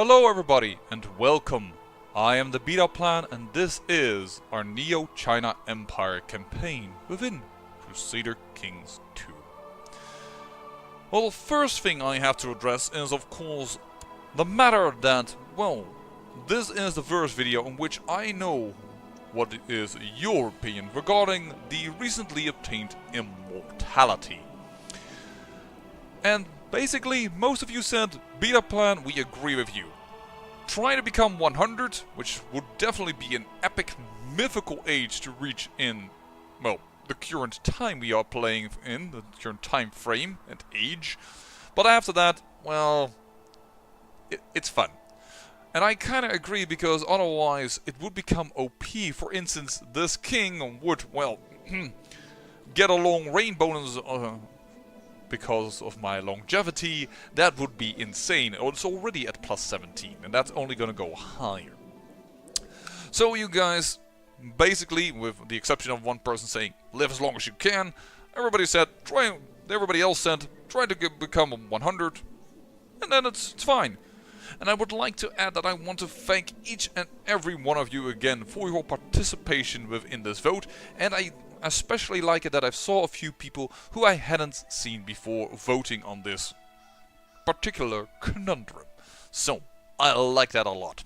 Hello everybody and welcome. I am the Beta Plan and this is our Neo-China Empire campaign within Crusader Kings 2. Well, the first thing I have to address is of course the matter that, well, this is the first video in which I know what is your opinion regarding the recently obtained immortality. And basically, most of you said, Beta Plan, we agree with you. Trying to become 100, which would definitely be an epic, mythical age to reach in, well, the current time we are playing in, the current time frame and age. But after that, well, it's fun. And I kinda agree because otherwise it would become OP. For instance, this king would, well, get a long reign bonus because of my longevity. That would be insane. Oh, it's already at plus 17 and that's only gonna go higher. So you guys, basically, with the exception of one person saying live as long as you can, everybody else said try to become 100 and then it's fine. And I would like to add that I want to thank each and every one of you again for your participation within this vote, and I especially like it that I saw a few people who I hadn't seen before voting on this particular conundrum. So, I like that a lot.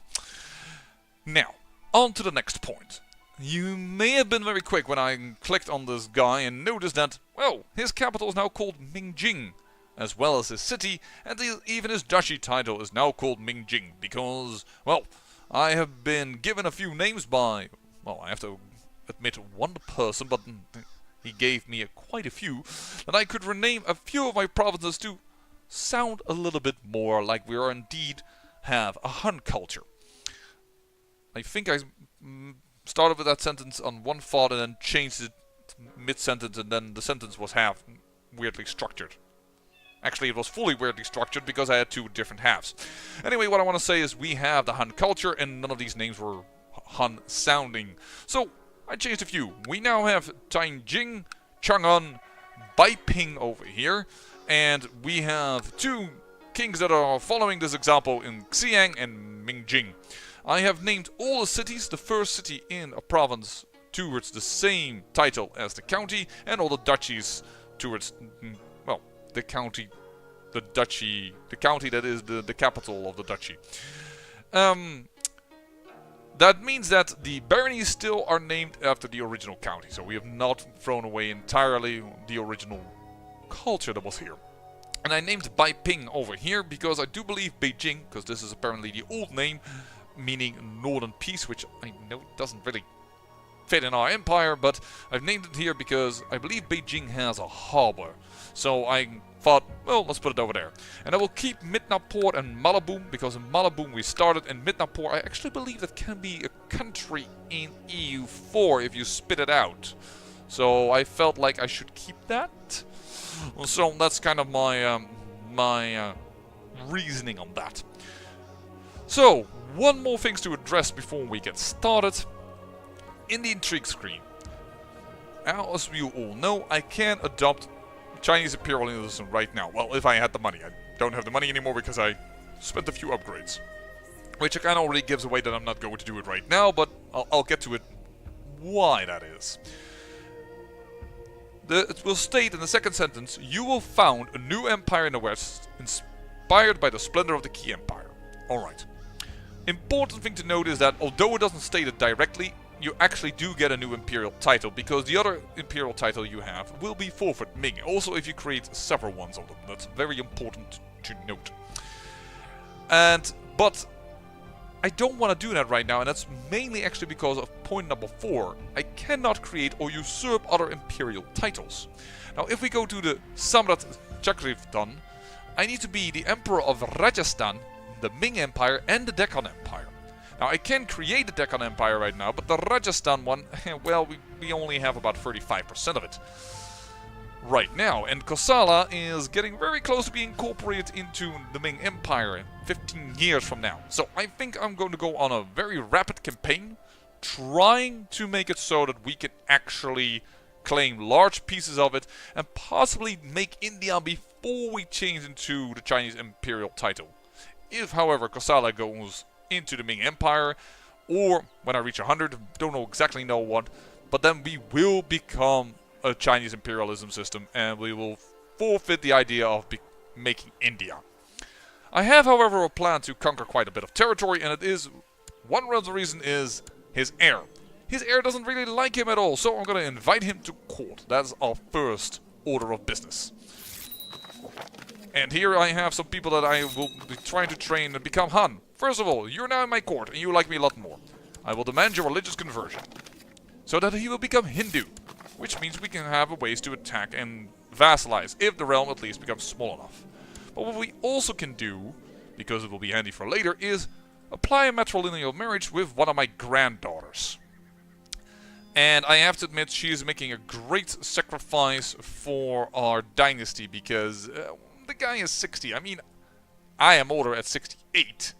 Now, on to the next point. You may have been very quick when I clicked on this guy and noticed that, well, his capital is now called Mingjing, as well as his city, and even his duchy title is now called Mingjing, because, well, I have been given a few names by, well, I have to admit one person, but he gave me quite a few, that I could rename a few of my provinces to sound a little bit more like we are indeed have a Han culture. I think I started with that sentence on one thought and then changed it mid-sentence, and then the sentence was half weirdly structured. Actually, it was fully weirdly structured because I had two different halves. Anyway, what I want to say is we have the Han culture and none of these names were Han sounding. So, I changed a few. We now have Tianjing, Chang'an, Beiping over here. And we have two kings that are following this example in Xiang and Mingjing. I have named all the cities, the first city in a province towards the same title as the county, and all the duchies towards, well, the county, the duchy, the county that is the capital of the duchy. That means that the baronies still are named after the original county, so we have not thrown away entirely the original culture that was here. And I named Beiping over here because I do believe Beijing, because this is apparently the old name, meaning Northern Peace, which I know doesn't really fit in our empire, but I've named it here because I believe Beijing has a harbor. So I thought, well, let's put it over there. And I will keep Midnapore and Malabum, because in Malabum we started, and Midnapore I actually believe that can be a country in EU4 if you spit it out. So I felt like I should keep that. So that's kind of my reasoning on that. So, one more thing to address before we get started. In the intrigue screen, as you all know, I can adopt Chinese imperialism right now. Well, if I had the money. I don't have the money anymore because I spent a few upgrades. Which kind of already gives away that I'm not going to do it right now, but I'll get to it why that is. It will state in the second sentence, you will found a new empire in the west, inspired by the splendor of the Qi Empire. Alright. Important thing to note is that although it doesn't state it directly, you actually do get a new imperial title, because the other imperial title you have will be forfeit Ming. Also, if you create several ones of them, that's very important to note. But I don't want to do that right now, and that's mainly actually because of point number 4. I cannot create or usurp other imperial titles. Now, if we go to the Samrat Chakrivdan, I need to be the Emperor of Rajastan, the Ming Empire, and the Deccan Empire. Now, I can create the Deccan Empire right now, but the Rajasthan one, well, we only have about 35% of it right now. And Kosala is getting very close to being incorporated into the Ming Empire in 15 years from now. So I think I'm going to go on a very rapid campaign, trying to make it so that we can actually claim large pieces of it, and possibly make India before we change into the Chinese imperial title. If, however, Kosala goes into the Ming Empire, or when I reach 100, don't exactly know what, but then we will become a Chinese imperialism system, and we will forfeit the idea of making India. I have, however, a plan to conquer quite a bit of territory, and it is, one of the reasons is his heir. His heir doesn't really like him at all, so I'm going to invite him to court. That's our first order of business. And here I have some people that I will be trying to train to become Han. First of all, you're now in my court, and you like me a lot more. I will demand your religious conversion, so that he will become Hindu, which means we can have ways to attack and vassalize, if the realm at least becomes small enough. But what we also can do, because it will be handy for later, is apply a matrilineal marriage with one of my granddaughters. And I have to admit, she is making a great sacrifice for our dynasty, because the guy is 60. I mean, I am older at 68.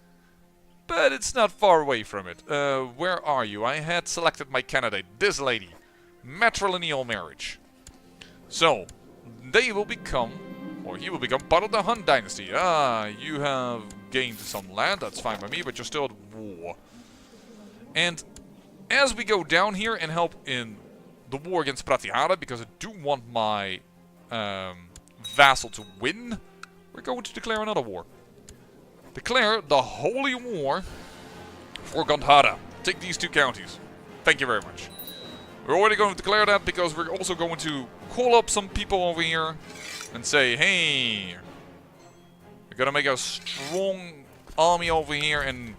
But it's not far away from it. Where are you? I had selected my candidate, this lady. Matrilineal marriage. So, they will become, or he will become part of the Han dynasty. Ah, you have gained some land, that's fine by me, but you're still at war. And as we go down here and help in the war against Pratyahara, because I do want my vassal to win, we're going to declare another war. Declare the Holy War for Gandhara. Take these 2 counties. Thank you very much. We're already going to declare that because we're also going to call up some people over here and say, hey, we're going to make a strong army over here and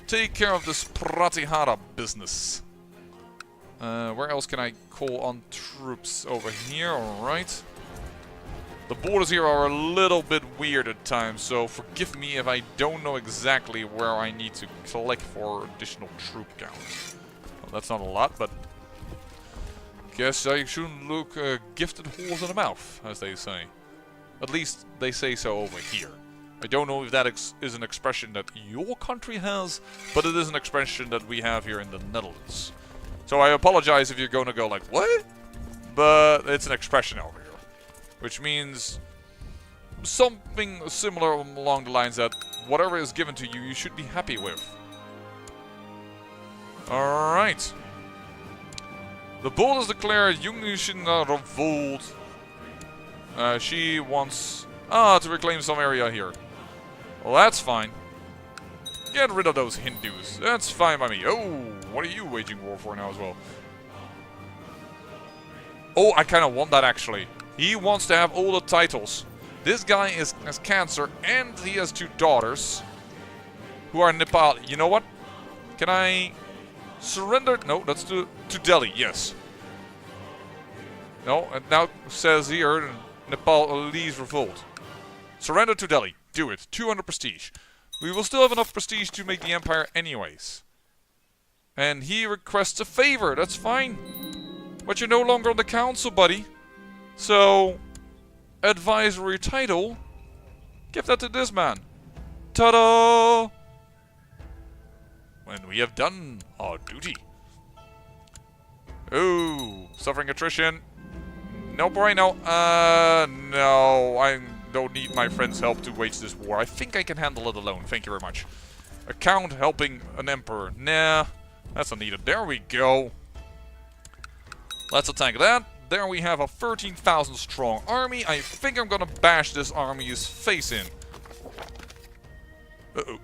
take care of this Pratyahara business. Where else can I call on troops? Over here, alright. The borders here are a little bit weird at times, so forgive me if I don't know exactly where I need to collect for additional troop count. Well, that's not a lot, but guess I shouldn't look a gifted horse in the mouth, as they say. At least they say so over here. I don't know if that is an expression that your country has, but it is an expression that we have here in the Netherlands. So I apologize if you're going to go like, what? But it's an expression over here. Which means something similar along the lines that whatever is given to you, you should be happy with. Alright. The bull is declared Jungishin revolt. She wants to reclaim some area here. Well, that's fine. Get rid of those Hindus. That's fine by me. Oh, what are you waging war for now as well? Oh, I kind of want that actually. He wants to have all the titles. This guy has cancer and he has 2 daughters who are Nepal. You know what? Can I surrender? No, that's to Delhi, yes. No, it now says here Nepal leaves revolt. Surrender to Delhi. Do it. 200 prestige. We will still have enough prestige to make the empire anyways. And he requests a favor. That's fine. But you're no longer on the council, buddy. So, advisory title. Give that to this man. Ta-da! When we have done our duty. Oh, suffering attrition. No bueno. No, I don't need my friend's help to wage this war. I think I can handle it alone. Thank you very much. A count helping an emperor. Nah, that's not needed. There we go. Let's attack that. There we have a 13,000 strong army. I think I'm gonna bash this army's face in. Uh-oh.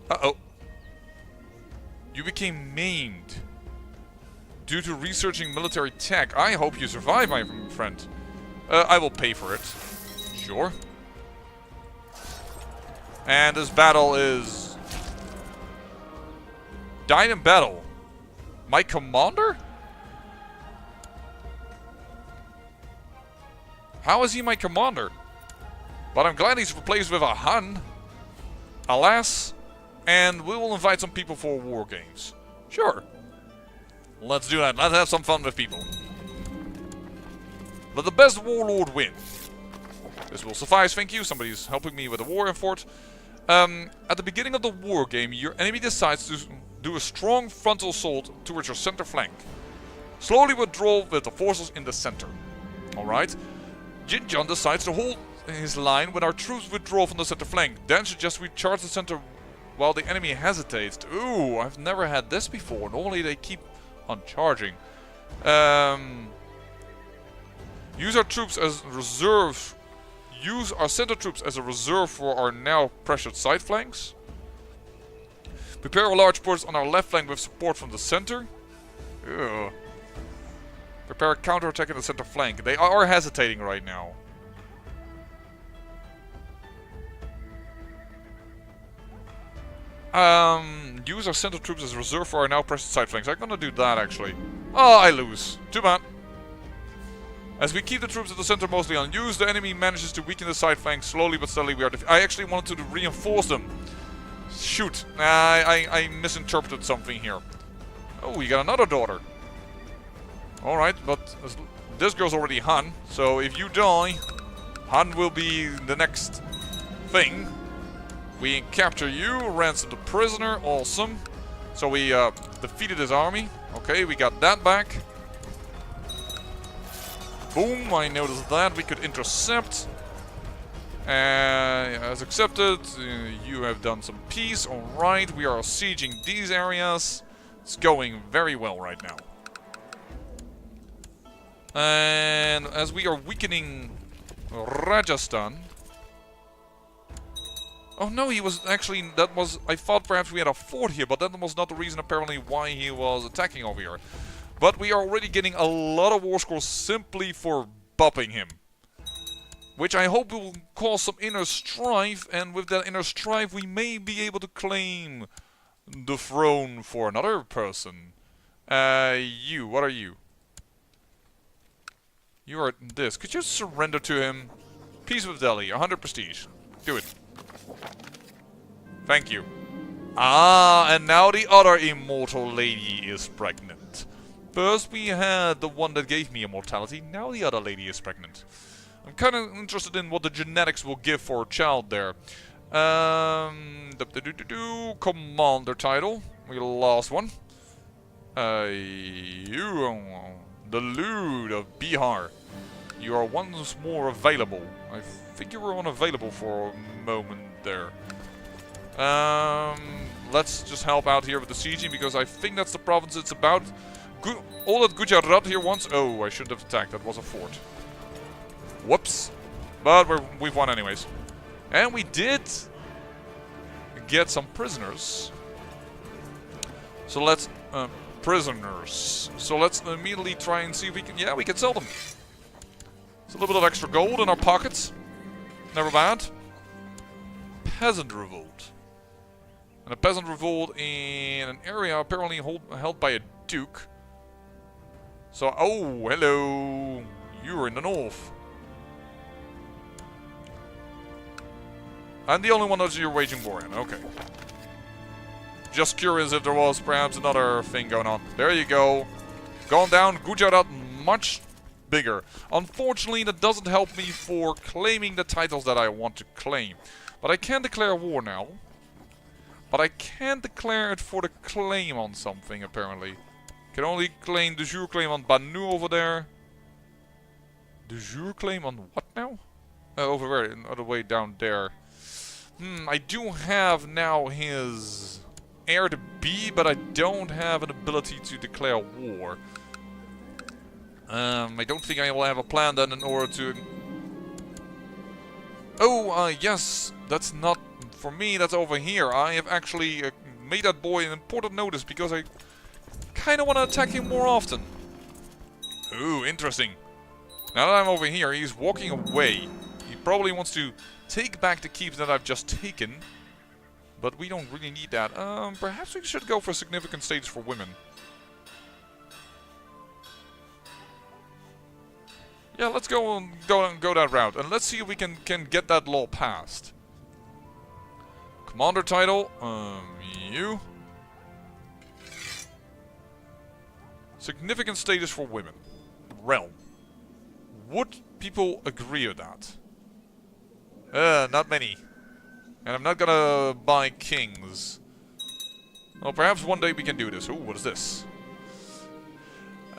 Uh-oh. You became maimed. Due to researching military tech. I hope you survive, my friend. I will pay for it. Sure. And this battle is... died in battle. My commander? How is he my commander? But I'm glad he's replaced with a Han. Alas. And we will invite some people for war games. Sure. Let's do that. Let's have some fun with people. Let the best warlord win. This will suffice, thank you. Somebody's helping me with a war effort. At the beginning of the war game, your enemy decides to do a strong frontal assault towards your center flank. Slowly withdraw with the forces in the center. Alright. Jinjan decides to hold his line when our troops withdraw from the center flank. Then suggest we charge the center while the enemy hesitates. Ooh, I've never had this before. Normally they keep on charging. Use our troops as reserve. Use our center troops as a reserve for our now pressured side flanks. Prepare a large force on our left flank with support from the center. Ugh. Prepare a counterattack in the center flank. They are hesitating right now. Use our center troops as reserve for our now pressured side flanks. I'm gonna do that actually. Oh, I lose. Too bad. As we keep the troops at the center mostly unused, the enemy manages to weaken the side flanks slowly but steadily. I actually wanted to reinforce them. Shoot. I misinterpreted something here. Oh, you got another daughter. Alright, but this girl's already Han. So if you die, Han will be the next thing. We capture you, ransom the prisoner. Awesome. So we defeated his army. Okay, we got that back. Boom, I noticed that. We could intercept. As accepted, you have done some peace. Alright, we are sieging these areas. It's going very well right now. And as we are weakening Rajastan. Oh no, he was actually, I thought perhaps we had a fort here, but that was not the reason apparently why he was attacking over here. But we are already getting a lot of war scores simply for bopping him. Which I hope will cause some inner strife, and with that inner strife we may be able to claim the throne for another person. You, what are you? You are this. Could you surrender to him? Peace with Delhi, 100 prestige. Do it. Thank you. Ah, and now the other immortal lady is pregnant. First we had the one that gave me immortality, now the other lady is pregnant. I'm kind of interested in what the genetics will give for a child there. Commander title. We lost one. You, the Lord of Bihar. You are once more available. I think you were unavailable for a moment there. Let's just help out here with the sieging, because I think that's the province it's about. All that Gujarat here wants. Oh, I shouldn't have attacked. That was a fort. Whoops. But we've won anyways. And we did get some prisoners. So let's... prisoners. So let's immediately try and see if we can... Yeah, we can sell them. It's a little bit of extra gold in our pockets. Never bad. Peasant revolt. And a peasant revolt in an area apparently held by a duke. So, oh, hello. You're in the north. And the only one that you're waging war in. Okay. Just curious if there was perhaps another thing going on. There you go. Gone down. Gujarat much bigger. Unfortunately, that doesn't help me for claiming the titles that I want to claim. But I can declare war now. But I can't declare it for the claim on something, apparently. Can only claim de jure claim on Banu over there. De jure claim on what now? Over there, the other way down there. I do have now his heir to be, but I don't have an ability to declare war. I don't think I will have a plan then in order to... Oh, yes, that's not for me, that's over here. I have actually made that boy an important notice because I kind of want to attack him more often. Ooh, interesting. Now that I'm over here, he's walking away. He probably wants to take back the keeps that I've just taken. But we don't really need that. Perhaps we should go for significant status for women. Yeah, let's go that route. And let's see if we can get that law passed. Commander title. You. Significant status for women. Realm. Would people agree with that? Not many. And I'm not gonna buy kings. Well, perhaps one day we can do this. Ooh, what is this?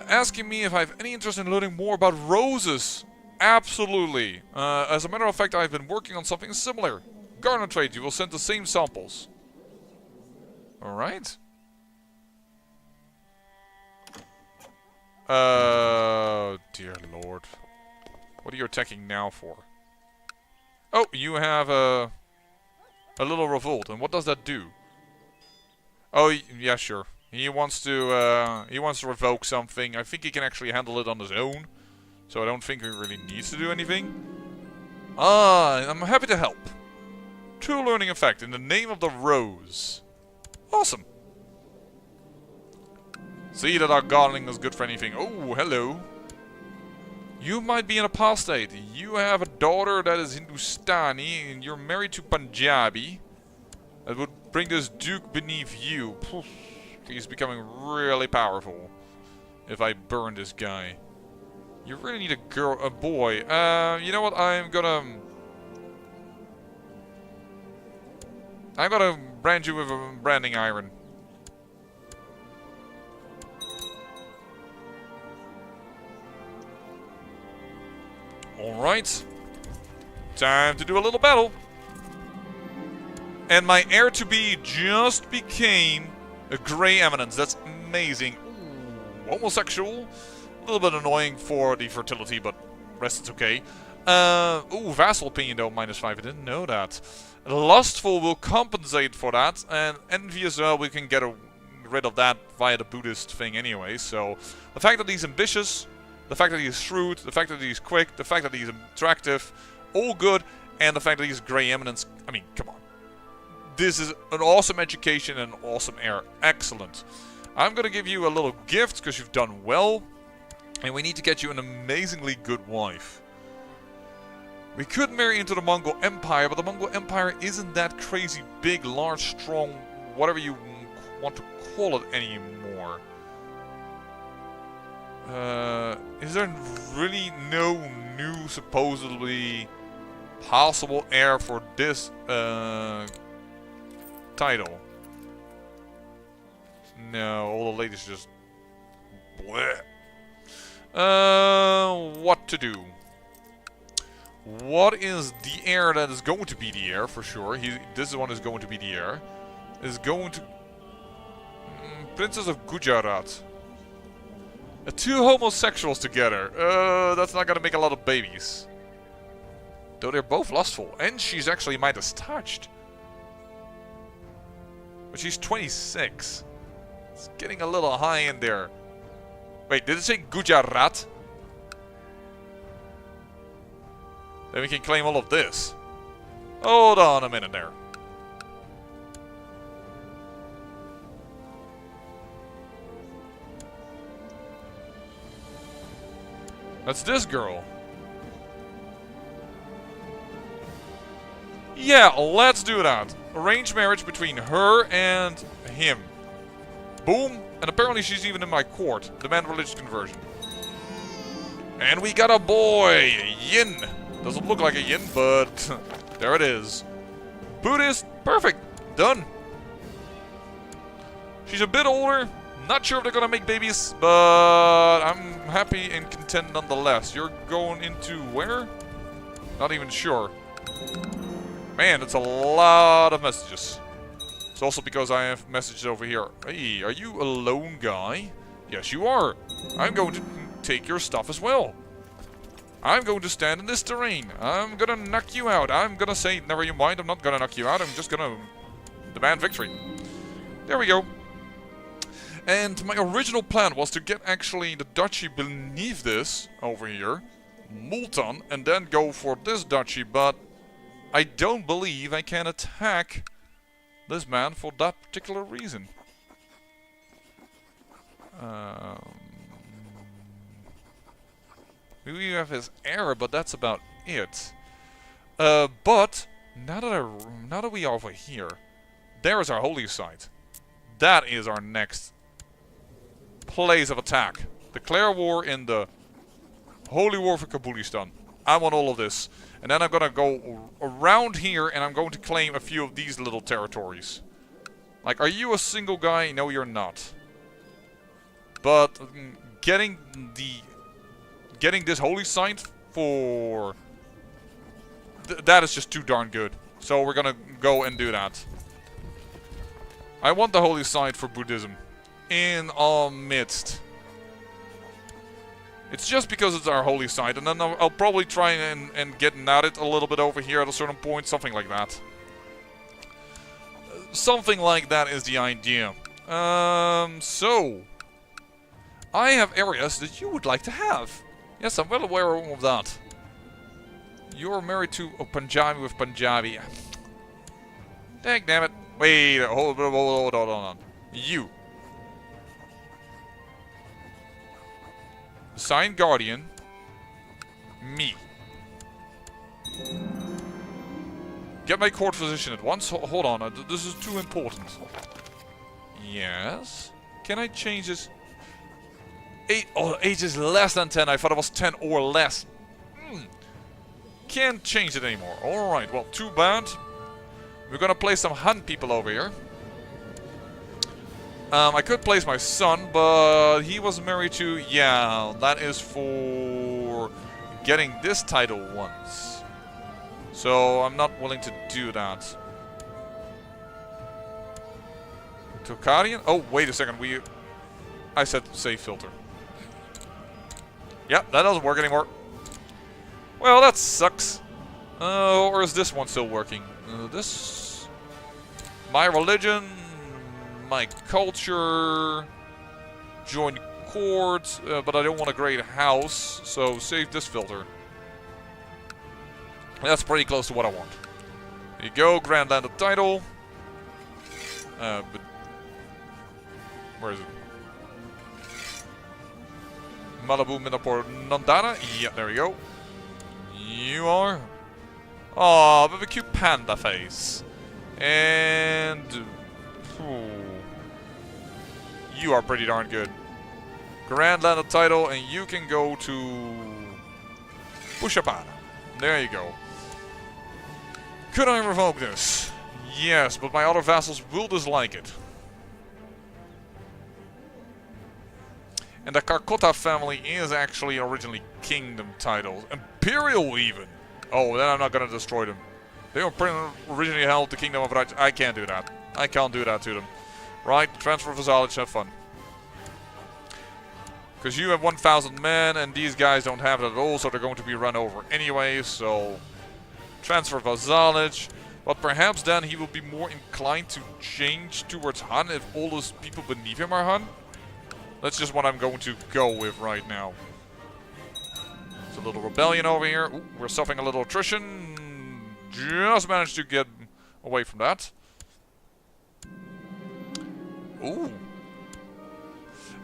Asking me if I have any interest in learning more about roses. Absolutely. As a matter of fact, I've been working on something similar. Garner trade, you will send the same samples. Alright. Dear lord. What are you attacking now for? Oh, you have a little revolt. And what does that do? Oh, yeah, sure. He wants to revoke something. I think he can actually handle it on his own. So I don't think he really needs to do anything. Ah, I'm happy to help. True learning effect in the name of the rose. Awesome. See that our gardening is good for anything. Oh, hello. You might be an apostate. You have a daughter that is Hindustani and you're married to Punjabi. That would bring this duke beneath you. Poof. He's becoming really powerful. If I burn this guy. You really need a boy. You know what? I'm gonna brand you with a branding iron. Alright. Time to do a little battle. And my heir-to-be just became a Grey Eminence. That's amazing. Ooh, homosexual. A little bit annoying for the fertility, but rest is okay. Ooh, vassal opinion though, -5. I didn't know that. Lustful will compensate for that. And envious, we can get rid of that via the Buddhist thing anyway. So, the fact that he's ambitious, the fact that he's shrewd, the fact that he's quick, the fact that he's attractive, all good. And the fact that he's Grey Eminence, I mean, come on. This is an awesome education and an awesome heir. Excellent. I'm going to give you a little gift because you've done well. And we need to get you an amazingly good wife. We could marry into the Mongol Empire, but the Mongol Empire isn't that crazy big, large, strong, whatever you want to call it anymore. Is there really no new, supposedly possible heir for this title? No, all the ladies just bleh. What to do? What is the heir that is going to be the heir for sure? This one is going to be the heir. Is going to Princess of Gujarat. Two homosexuals together. That's not gonna make a lot of babies. Though they're both lustful, and she's actually Midas touched. But she's 26. It's getting a little high in there. Wait, did it say Gujarat? Then we can claim all of this. Hold on a minute there. That's this girl. Yeah, let's do that. Arranged marriage between her and him. Boom. And apparently she's even in my court. Demand religious conversion. And we got a boy. Yin. Doesn't look like a yin, but there it is. Buddhist. Perfect. Done. She's a bit older. Not sure if they're gonna make babies, but I'm happy and content nonetheless. You're going into where? Not even sure. Man, that's a lot of messages. It's also because I have messages over here. Hey, are you a lone guy? Yes, you are. I'm going to take your stuff as well. I'm going to stand in this terrain. I'm gonna knock you out. I'm gonna say, never you mind, I'm not gonna knock you out. I'm just gonna demand victory. There we go. And my original plan was to get actually the duchy beneath this over here, Multan, and then go for this duchy, but I don't believe I can attack this man for that particular reason. We have his heir, but that's about it. But now that we are over here, there is our holy site. That is our next place of attack. Declare war in the Holy War for Kabulistan. I want all of this. And then I'm gonna go around here and I'm going to claim a few of these little territories. Like, are you a single guy? No, you're not. But getting this holy site for... that is just too darn good. So we're gonna go and do that. I want the holy site for Buddhism in our midst. It's just because it's our holy site, and then I'll probably try and get at it a little bit over here at a certain point, something like that. Something like that is the idea. So I have areas that you would like to have. Yes, I'm well aware of that. You're married to a Punjabi with Punjabi. Dang damn it. Wait, hold on. You. Sign Guardian. Me. Get my court physician at once. Hold on, this is too important. Yes. Can I change this? Age is less than 10. I thought it was 10 or less. Can't change it anymore. Alright, well, too bad. We're gonna place some Han people over here. I could place my son, but he was married to... yeah, that is for getting this title once. So I'm not willing to do that. Tokarian? Oh, wait a second. I said save filter. Yep, that doesn't work anymore. Well, that sucks. Or is this one still working? This... my religion... my culture... join court, but I don't want a great house, so save this filter. That's pretty close to what I want. There you go, Grand Landed title. But... where is it? Malibu, Minapur, Nandana? Yeah, there we go. You are... oh, with a cute panda face. And... you are pretty darn good. Grand Landed title, and you can go to... Pushapana. There you go. Could I revoke this? Yes, but my other vassals will dislike it. And the Karkota family is actually originally kingdom titles. Imperial even! Oh, then I'm not gonna destroy them. They were originally held the kingdom of Raj. I can't do that. I can't do that to them. Right, transfer vassalage, have fun. Because you have 1,000 men, and these guys don't have it at all, so they're going to be run over anyway, so... transfer vassalage. But perhaps then he will be more inclined to change towards Han if all those people beneath him are Han. That's just what I'm going to go with right now. There's a little rebellion over here. Ooh, we're suffering a little attrition. Just managed to get away from that. Ooh.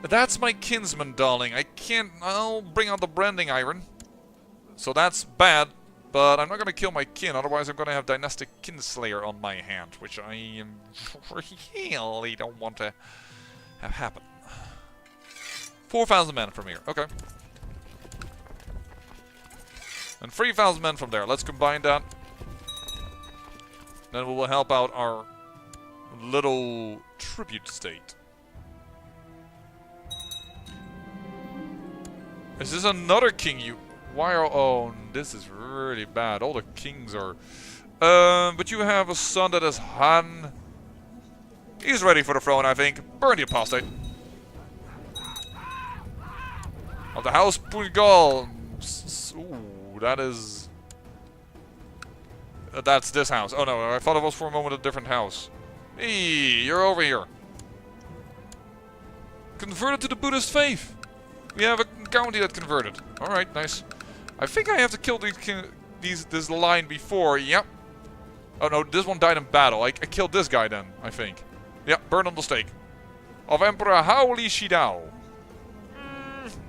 That's my kinsman, darling. I can't... I'll bring out the branding iron. So that's bad. But I'm not going to kill my kin. Otherwise I'm going to have dynastic kinslayer on my hand. Which I really don't want to have happen. 4,000 men from here. Okay. And 3,000 men from there. Let's combine that. Then we will help out our little tribute state. Is this another king you... why are... oh, this is really bad. All the kings are... but you have a son that is Han. He's ready for the throne, I think. Burn the apostate. Of the house Pugal. Ooh, that is... that's this house. Oh no, I thought it was for a moment a different house. Hey, you're over here. Converted to the Buddhist faith. We have a county that converted. Alright, nice. I think I have to kill this line before. Yep. Oh no, this one died in battle. I killed this guy then, I think. Yep, burn on the stake. Of Emperor Hao Li Shidao.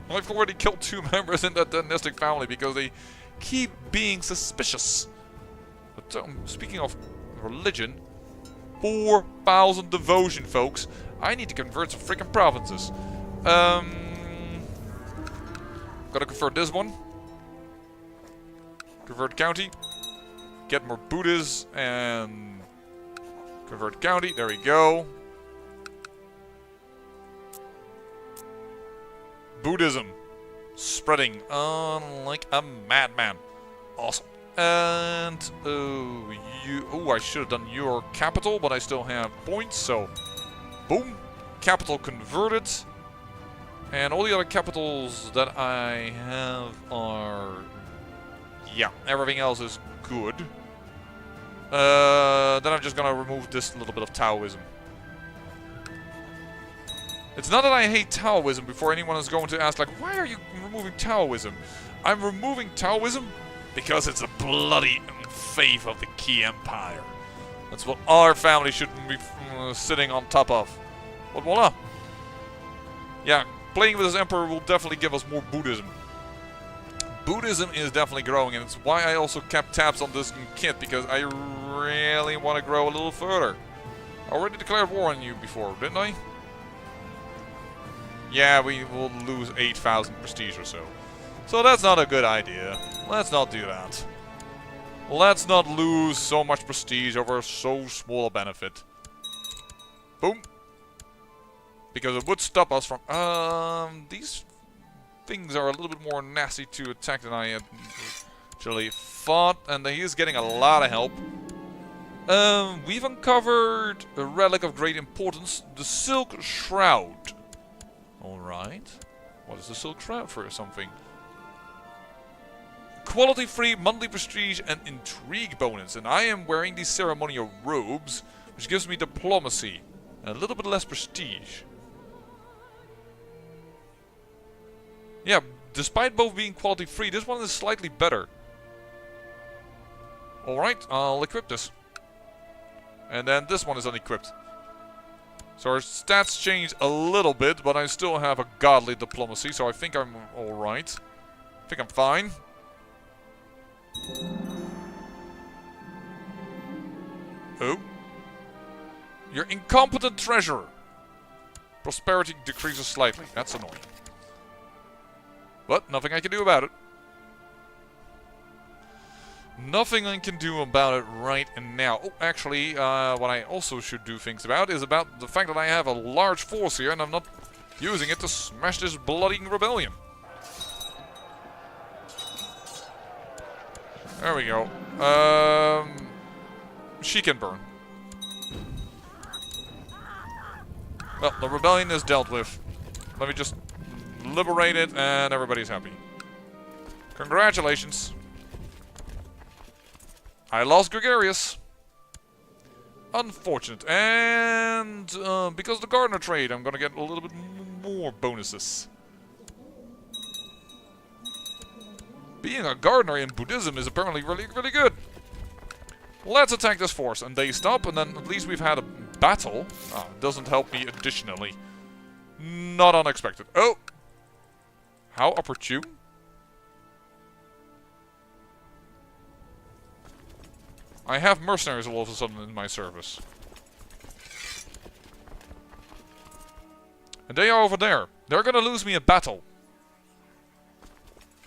I've already killed 2 members in that dynastic family because they keep being suspicious. But speaking of religion, 4,000 devotion, folks. I need to convert some freaking provinces. Gotta convert this one. Convert county. Get more Buddhas and convert county. There we go. Buddhism. Spreading on like a madman. Awesome. And I should have done your capital, but I still have points, so boom. Capital converted. And all the other capitals that I have are... yeah, everything else is good. Then I'm just gonna remove this little bit of Taoism. It's not that I hate Taoism before anyone is going to ask, like, why are you removing Taoism? I'm removing Taoism because it's a bloody faith of the Qi Empire. That's what our family should be sitting on top of. But voila. Yeah, playing with this emperor will definitely give us more Buddhism. Buddhism is definitely growing, and it's why I also kept tabs on this kit, because I really want to grow a little further. I already declared war on you before, didn't I? Yeah, we will lose 8,000 prestige or so. So that's not a good idea. Let's not do that. Let's not lose so much prestige over so small a benefit. Boom. Because it would stop us from... these things are a little bit more nasty to attack than I actually thought. And he is getting a lot of help. We've uncovered a relic of great importance. The Silk Shroud. Alright. What is the Silk Shroud for something? Quality free, monthly prestige, and intrigue bonus. And I am wearing these ceremonial robes, which gives me diplomacy. And a little bit less prestige. Yeah, despite both being quality free, this one is slightly better. Alright, I'll equip this. And then this one is unequipped. So our stats changed a little bit, but I still have a godly diplomacy, so I think I'm alright. I think I'm fine. Oh. You're incompetent treasurer. Prosperity decreases slightly. That's annoying. But nothing I can do about it. Nothing I can do about it right now. Oh, actually, what I also should do things about is about the fact that I have a large force here and I'm not using it to smash this bloody rebellion. There we go. She can burn. Well, the rebellion is dealt with. Let me just liberate it and everybody's happy. Congratulations. I lost Gregarious. Unfortunate. And because of the gardener trade, I'm gonna get a little bit more bonuses. Being a gardener in Buddhism is apparently really, really good. Let's attack this force. And they stop, and then at least we've had a battle. Ah, doesn't help me additionally. Not unexpected. Oh! How opportune. I have mercenaries all of a sudden in my service. And they are over there. They're gonna lose me a battle.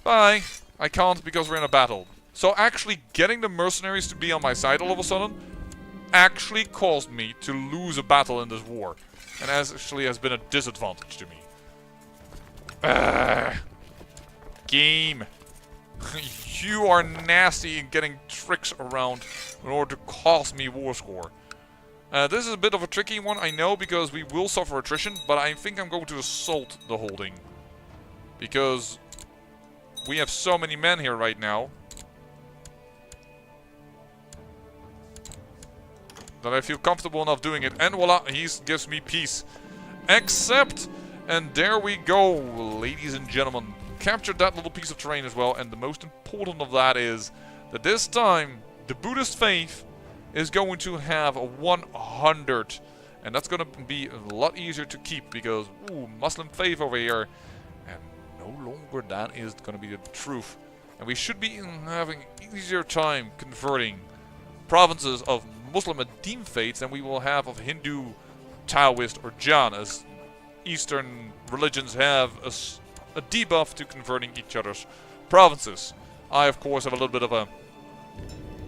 Bye. I can't because we're in a battle. So actually getting the mercenaries to be on my side all of a sudden actually caused me to lose a battle in this war. And actually has been a disadvantage to me. Game. You are nasty in getting tricks around in order to cost me war score. This is a bit of a tricky one, I know, because we will suffer attrition, but I think I'm going to assault the holding. Because we have so many men here right now that I feel comfortable enough doing it. And voila, he gives me peace. Except, and there we go, ladies and gentlemen. Captured that little piece of terrain as well, and the most important of that is that this time the Buddhist faith is going to have a 100, and that's going to be a lot easier to keep because Muslim faith over here, and no longer that is going to be the truth, and we should be having easier time converting provinces of Muslim and Deem faiths than we will have of Hindu, Taoist, or Jain, as Eastern religions have a debuff to converting each other's provinces. I, of course, have a little bit of a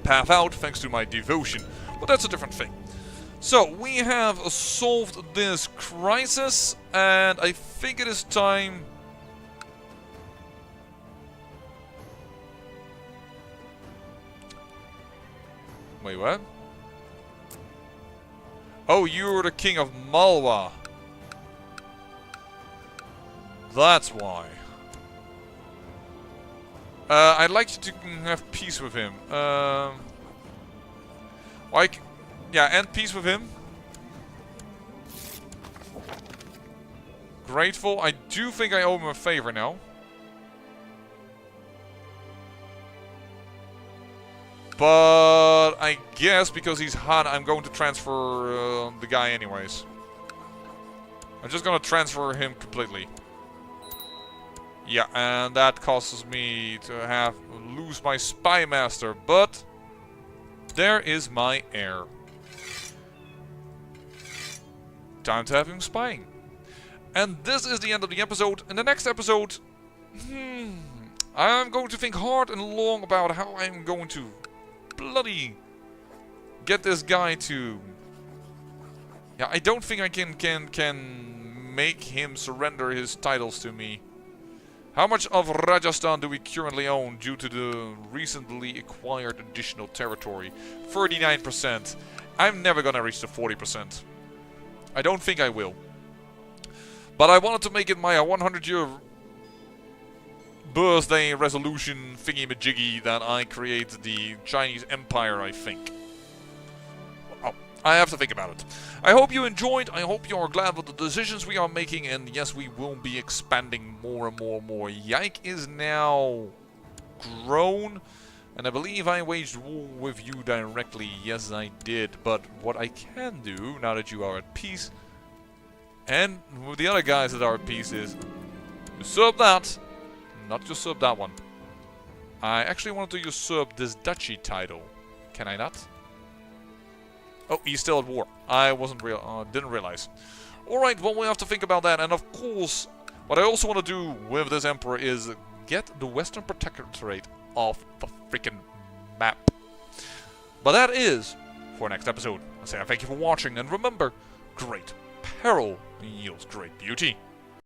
path out thanks to my devotion, but that's a different thing. So, we have solved this crisis, and I think it is time Wait, what? Oh, you're the king of Malwa. That's why. I'd like you to have peace with him. Like, yeah, end peace with him. Grateful. I do think I owe him a favor now. But I guess because he's Han, I'm going to transfer the guy anyways. I'm just gonna transfer him completely. Yeah, and that causes me to lose my spy master, but there is my heir. Time to have him spying. And this is the end of the episode. In the next episode, I'm going to think hard and long about how I'm going to bloody get this guy to... Yeah, I don't think I can make him surrender his titles to me. How much of Rajasthan do we currently own due to the recently acquired additional territory? 39%. I'm never gonna reach the 40%. I don't think I will. But I wanted to make it my 100-year birthday resolution thingy-majiggy that I create the Chinese Empire, I think. Oh, I have to think about it. I hope you enjoyed. I hope you are glad with the decisions we are making. And yes, we will be expanding more and more and more. Yike is now grown. And I believe I waged war with you directly. Yes, I did. But what I can do, now that you are at peace, and with the other guys that are at peace, is usurp that. Not usurp that one. I actually wanted to usurp this duchy title. Can I not? Oh, he's still at war. I didn't realize. Alright, well, we have to think about that. And of course, what I also want to do with this emperor is get the Western Protectorate off the freaking map. But that is for next episode. I say thank you for watching, and remember, great peril yields great beauty.